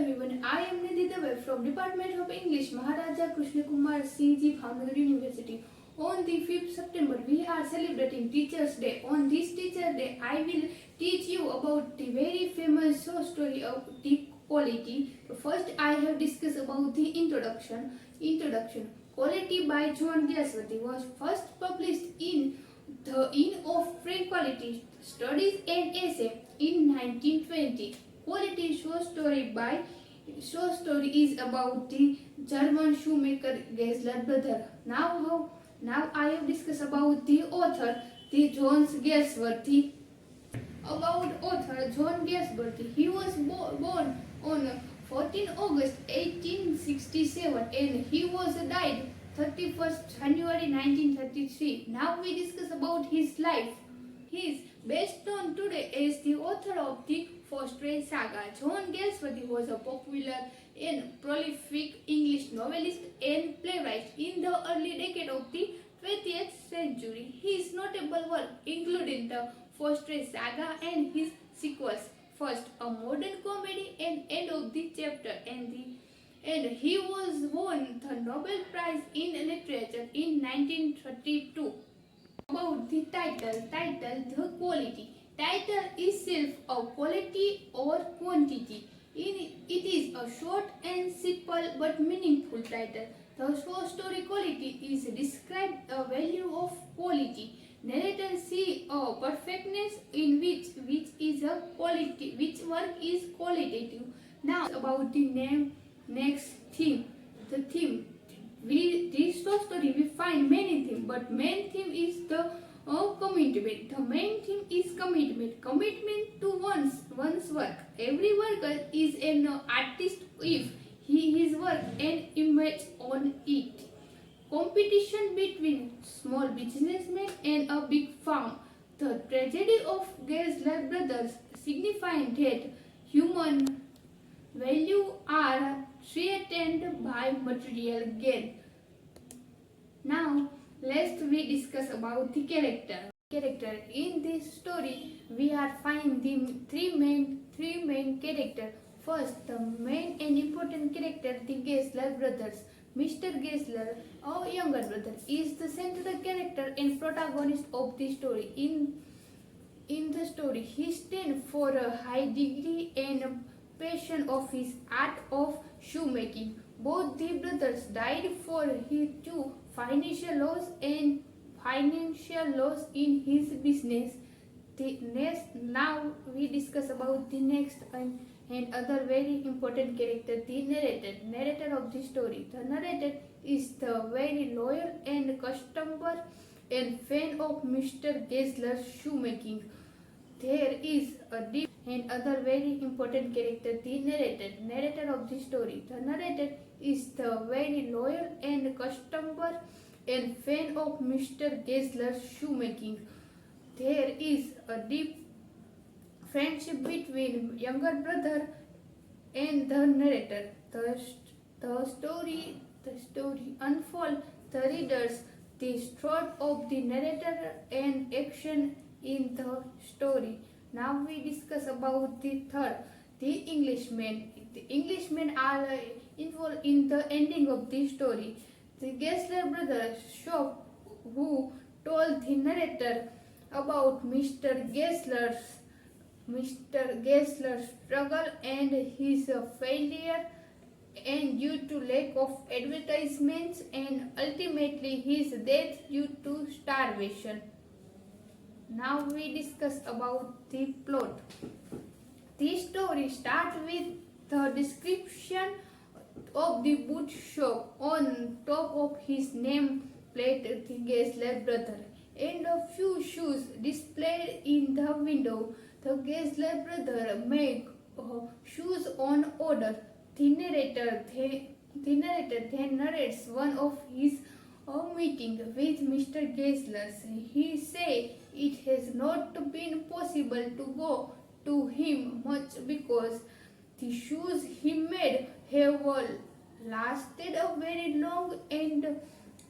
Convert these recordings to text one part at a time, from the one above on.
everyone, I am Nidhi Dave from Department of English, Maharaja Krishna Kumar C.G. Bhamnagar University. On the 5th September, we are celebrating Teachers' Day. On this Teacher Day, I will teach you about the very famous short story of the quality. First, I have discussed about the introduction. Quality by John Galsworthy was first published in the Inn of Quality Studies and Essay in 1920. Quality short story is about the German shoemaker Gessler brother. Now I have discussed about the author, the John Galsworthy. About author John Galsworthy, he was born on 14 August 1867 and he was died 31st January 1933. Now we discuss about his life. He is best known today as the author of the Quize saga. John Galsworthy was a popular and prolific English novelist and playwright in the early decade of the 20th century. His notable work including the Quize saga and his sequels. First, a modern comedy and end of the chapter, and he was won the Nobel Prize in Literature in 1932. About the title, the quality. Title is self of quality or quantity. It is a short and simple but meaningful title. The short story quality is described a value of quality. Narrator see a perfectness in which is a quality, which work is qualitative. Now about the next theme. The theme. This short story we find many themes, but main theme is the commitment. The main theme is commitment. Commitment to one's work. Every worker is an artist if his work an image on it. Competition between small businessmen and a big firm. The tragedy of Gessler brothers signifying that human value are threatened by material gain. Now we discuss about the character. In this story we are finding three main characters. First, the main and important character, the Gessler brothers. Mr. Gessler, our younger brother, is the central character and protagonist of the story. In the story, he stands for a high degree and passion of his art of shoemaking. Both the brothers died for his two financial loss in his business. Now we discuss about the next and other very important character, the narrator of the story. The narrator is the very loyal and customer and fan of Mr. Gessler's shoemaking. There is a deep and other very important character, the narrator of the story. The narrator is the very loyal and customer and fan of Mr. Gessler's shoemaking. There is a deep friendship between younger brother and the narrator. The story unfolds the readers the thought of the narrator and action in the story. Now we discuss about the third, the Englishmen. The Englishmen are involved in the ending of the story. The Gessler brothers shop who told the narrator about Mr. Gessler's struggle and his failure, and due to lack of advertisements, and ultimately his death due to starvation. Now we discuss about the plot. This story starts with the description of the boot shop on top of his name plate, the Gessler brother, and a few shoes displayed in the window. The Gessler brother make shoes on order. The narrator then narrates one of his meeting with Mr. Gessler. He say it has not been possible to go to him much because the shoes he made have lasted a very long and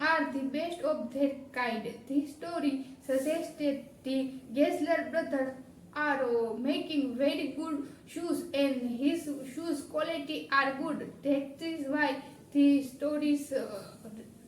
are the best of their kind. The story suggests that the Gessler brothers are making very good shoes and his shoes quality are good. That is why the stories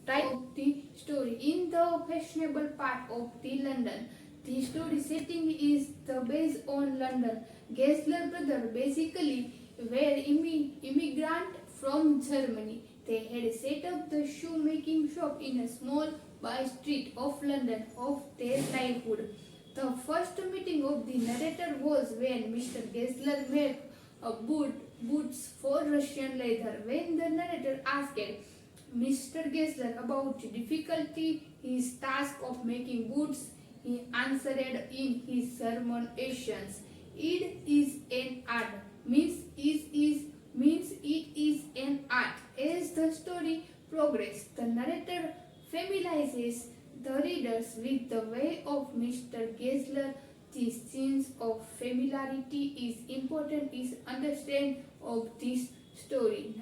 type of the story in the fashionable part of the London. The story setting is the based on London. Gessler brother basically were immigrant from Germany. They had set up the shoemaking shop in a small by street of London of their childhood. The first meeting of the narrator was when Mr. Gessler made boots for Russian leather. When the narrator asked Mr. Gessler about the difficulty his task of making boots, he answered in his sermonations, "It is an art," means it is an art. As the story progresses, the narrator familiarizes the readers with the way of Mr. Gessler. The sense of familiarity is important is understand of this story.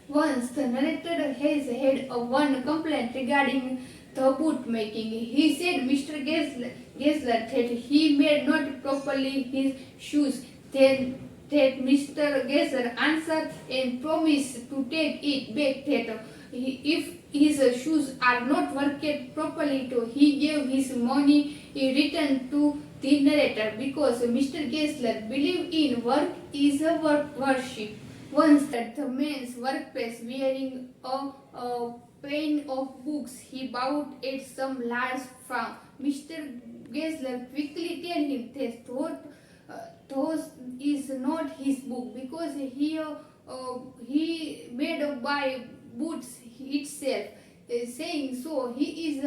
Once the narrator has had one complaint regarding the boot making. He said Mr. Gessler that he made not properly his shoes. Then that Mr. Gessler answered and promised to take it back that if his shoes are not worked properly, he gave his money return to the narrator because Mr. Gessler believed in work is a worship. Once at the man's workplace wearing a pain of books, he bowed at some large firm. Mr. Gessler quickly told him that those is not his book because he made by boots itself. Saying so, he is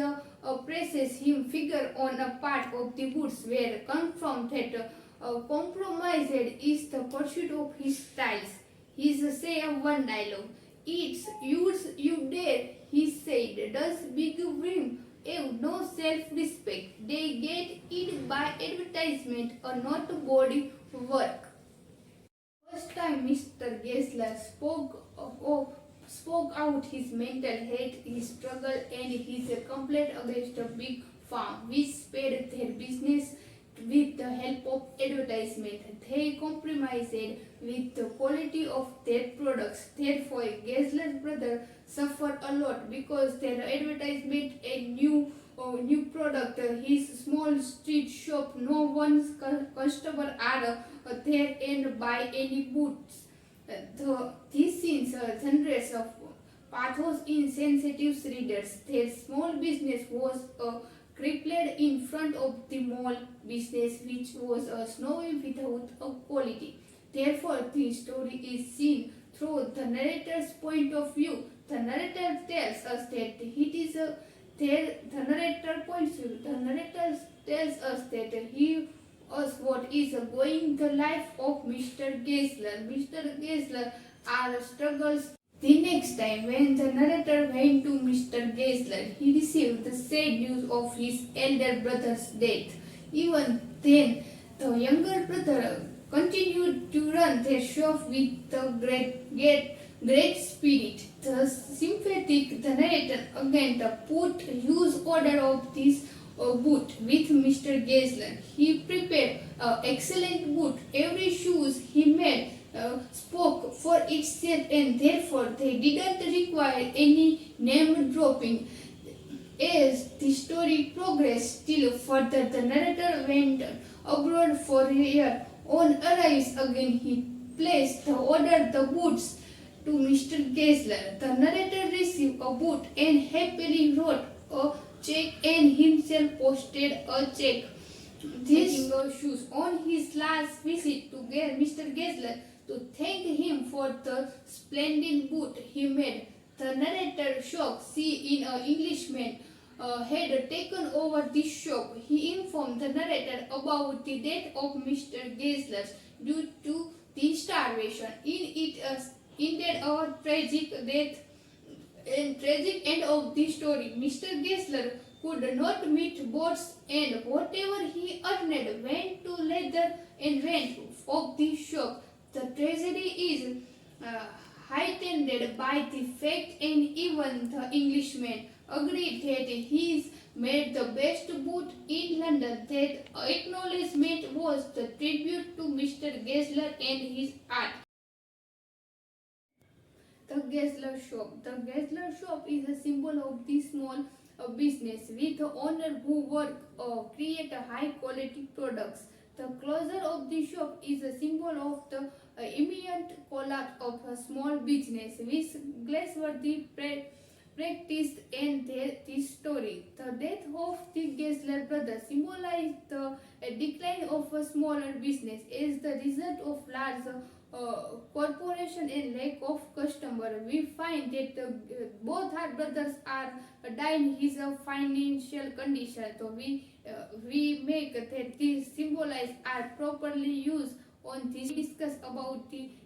presses him figure on a part of the boots where come from that compromised is the pursuit of his styles. He say one dialogue. "It's yours, you dare," he said. "Does big dream have no self-respect? They get it by advertisement or not body work." First time Mr. Gessler spoke out his mental health, his struggle and his complaint against a big firm which paid their business with the help of advertisement. They compromised with the quality of their products. Therefore, Gessler's brother suffered a lot because their advertisement and new product. His small street shop, no one's customer are there and buy any boots. These scenes generates of pathos in sensitive readers. Their small business was crippled in front of the mall business, which was snowy without a quality. Therefore, the story is seen through the narrator's point of view. The narrator tells us that it is the narrator tells us that he was what is going the life of Mr. Gessler. Mr. Gessler are struggles. The next time when the narrator went to Mr. Gessler, he received the sad news of his elder brother's death. Even then, the younger brother continued to run their shop with the great spirit. The sympathetic the narrator again put huge order of this boot with Mr. Gessler. He prepared excellent boot. Every shoes he made spoke for itself and therefore they didn't require any name dropping. As the story progressed still further, the narrator went abroad for a year. On arrives again, he placed the order the boots to Mr. Gessler. The narrator received a boot and happily wrote a check and himself posted a check. These shoes on his last visit to Mr. Gessler to thank him for the splendid boot he made. The narrator shocked, seeing an Englishman had taken over this shop. He informed the narrator about the death of Mr. Gessler due to the starvation. Indeed, a tragic death and tragic end of the story. Mr. Gessler could not meet boats and whatever he earned went to leather and rent of the shop. The tragedy is heightened by the fact and even the Englishman agreed that he made the best boot in London. That acknowledgement was the tribute to Mr. Gessler and his art. Gessler shop. The Gessler shop is a symbol of the small business with the owner who work create a high quality products. The closure of the shop is a symbol of the immediate collapse of a small business, which Galsworthy practiced and this story. The death of the Gessler brothers symbolized the decline of a smaller business as the result of large corporation and lack of customer. We find that both our brothers are dying his financial condition. So we make that these symbolize are properly used on this. We discuss about the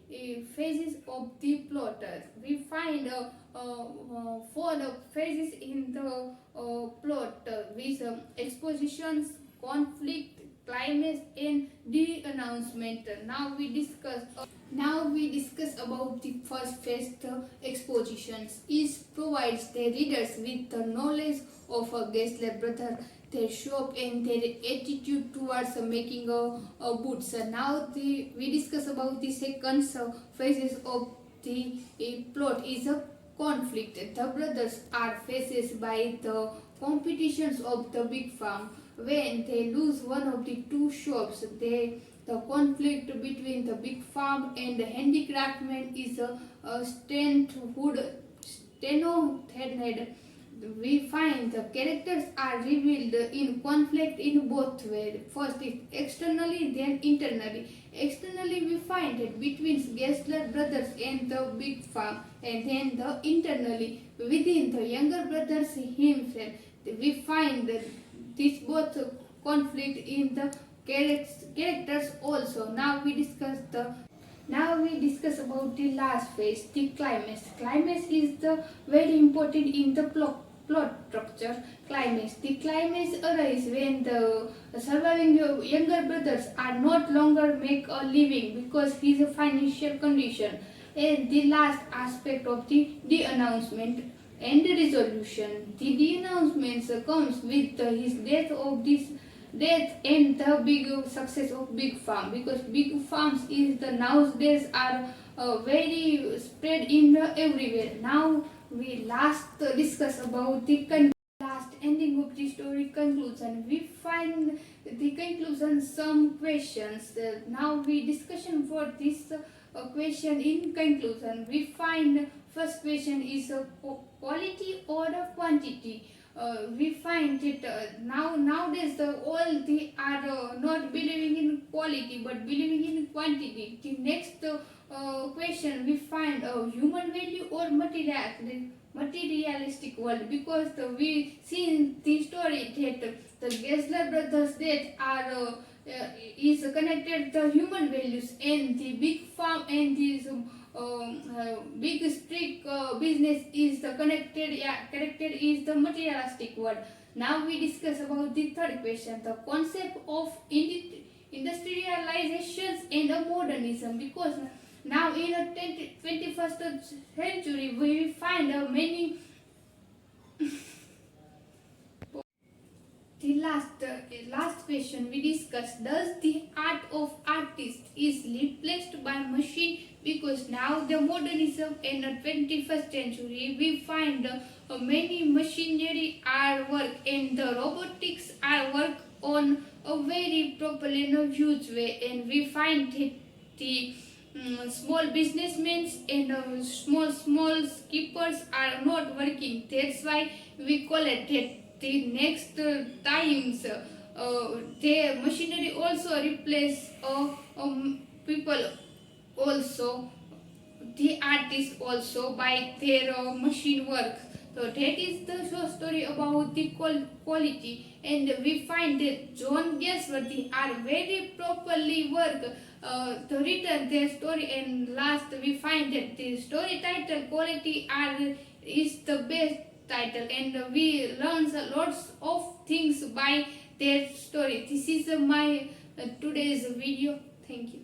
phases of the plot. We find four phases in the plot with expositions, conflict, climax, and the announcement. Now we discuss about the first phase, the expositions. It provides the readers with the knowledge of a Gessler brother, their shop, and their attitude towards making a boots. Now we discuss about the second phases of the plot is a conflict. The brothers are faced by the competitions of the big farm. When they lose one of the two shops, the conflict between the big farm and the handicraftsman is a stenothad. We find the characters are revealed in conflict in both ways. First is externally, then internally. Externally, we find it between Gessler brothers and the big farm, and then the internally within the younger brothers himself. We find this both conflict in the characters also. Now we discuss about the last phase, the climax. Climax is the very important in the plot structure. Climax. The climax arises when the surviving younger brothers are not longer make a living because his financial condition. And the last aspect of the announcement and the resolution. The announcement comes with his death and the big success of big farm, because big farms is the nowadays are very spread in everywhere. Now we last discuss about the last ending of the story, conclusion. We find the conclusion some questions. Now we discussion for this question in conclusion. We find first question is quality or quantity. We find that nowadays all they are not believing in quality but believing in quantity. The next question we find human value or materialistic world, because we see in the story that the Gessler brothers death are is connected to human values, and the big farm and this big strict business is the connected is the materialistic world. Now we discuss about the third question, the concept of industrializations and modernism, because now in the 21st century we find many the last question we discussed, does the art of artist is replaced by machine? Because now the modernism in the 21st century we find many machinery are work and the robotics are work on a very proper and a huge way, and we find that the small businessmen and small skippers are not working. That's why we call it that the next times the machinery also replace people also, the artists also by their machine work. So that is the story about the quality, and we find that John Galsworthy are very properly work to return their story, and last we find that the story title quality is the best title, and we learn lots of things by their story. This is my today's video. Thank you.